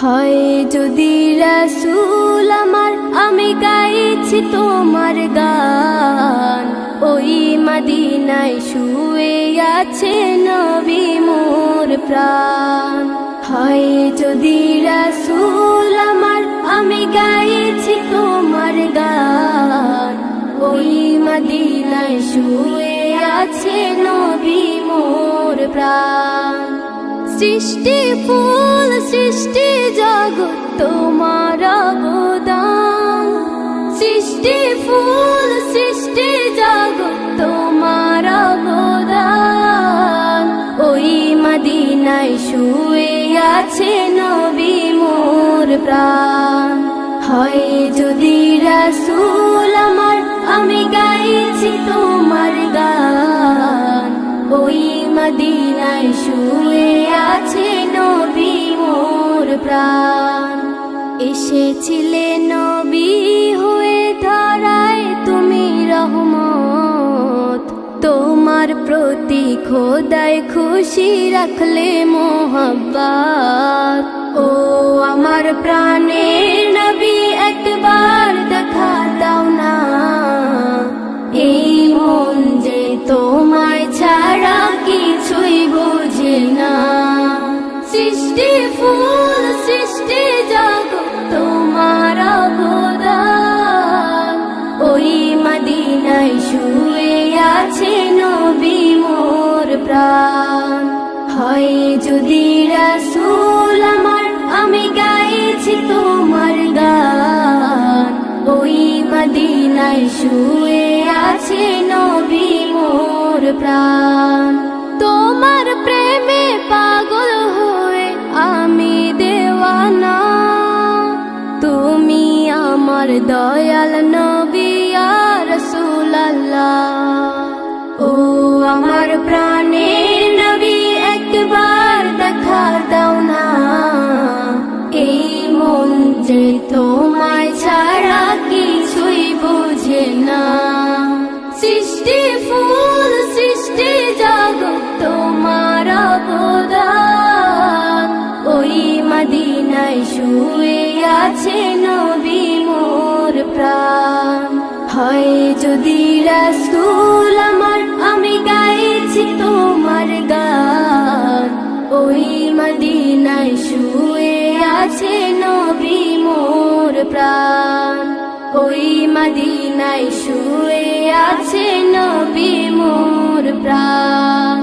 হয় যদি রাসূল আমার, আমি গাইছি তোমার গান। ওই মদিনায় শুয়ে আছে নবী মোর প্রাণ। হয় যদি রাসূল আমার, আমি গাইছি তোমার গান। ওই মদিনায় শুয়ে আছে নবী মোর প্রাণ। সৃষ্টি ফুল সৃষ্টি জগৎ তোমার অবদান। সৃষ্টি ফুল সৃষ্টি জগৎ তোমার অবদান। ওই মদিনায় শুয়ে আছে নবী মোর প্রাণ। হয় যদি রাসূল আমার, আমি গাইছি তোমার গান। ওই মদিনায় শুয়ে আছে নবী মোর প্রাণ। এসেছিলে নবী হয়ে ধরায় তুমি রহমত। তোমার প্রতি খোদায় খুশি রাখলে মোহাব্বত। ও আমার প্রাণের নবী, একবার দেখা দাও না। এই মন যে তোমায় ছাড়া কিছুই বোঝে না। সৃষ্টি ফুল সৃষ্টি জগৎ তোমার অবদান। ওই মদিনায় শুয়ে আছে নবী মোর প্রাণ। হয় যদি রাসূল আমার, আমি গাইছি তোমার গান। ওই মদিনায় শুয়ে আছে নবী মোর প্রাণ। তোমার প্রেমে পাগল হয়ে আমি দেওয়ানা। তুমি আমার দয়াল নবী ইয়া রাসূলুল্লাহ। ও আমার প্রাণের নবী, একবার দেখা দাও না। এই মন যে তোমায় ছাড়া কিছুই বোঝে না। সৃষ্টি ফুল সৃষ্টি জগৎ তোমার অবদান। ওই মদিনায় শুয়ে আছে নবী মোর প্রাণ। হয় যদি রাসূল আমার, আমি গাইছি তোমার গান। ওই মদিনায় শুয়ে আছে নবী মোর প্রাণ। ওই মদিনায় শুয়ে আছে নবী মোর প্রাণ।